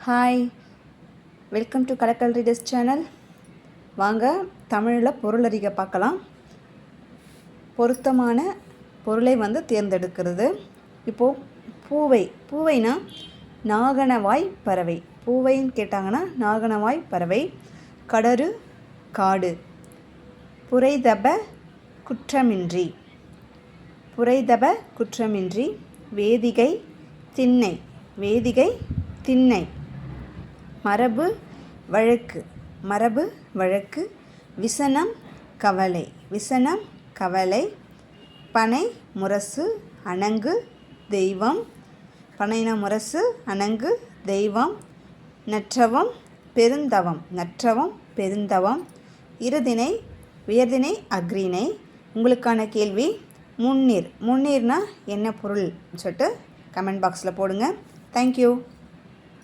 Hi, welcome to Kalakkal readers channel. வாங்க தமிழில் பொருளறிக பார்க்கலாம். பொருத்தமான பொருளை தேர்ந்தெடுக்கிறது. இப்போது பூவைனா நாகனவாய் பறவை. பூவைன்னு கேட்டாங்கன்னா நாகனவாய் பறவை. கடறு காடு. புரைதப குற்றமின்றி. வேதிகை திண்ணை. மரபு வழக்கு. விசனம் கவலை. பனை முரசு அணங்கு தெய்வம். நற்றவம் பெருந்தவம். இருதிணை உயர்திணை அஃறிணை. உங்களுக்கான கேள்வி, முன்னீர்னா என்ன பொருள் சொல்லிட்டு கமெண்ட் பாக்ஸில் போடுங்க. தேங்க்யூ.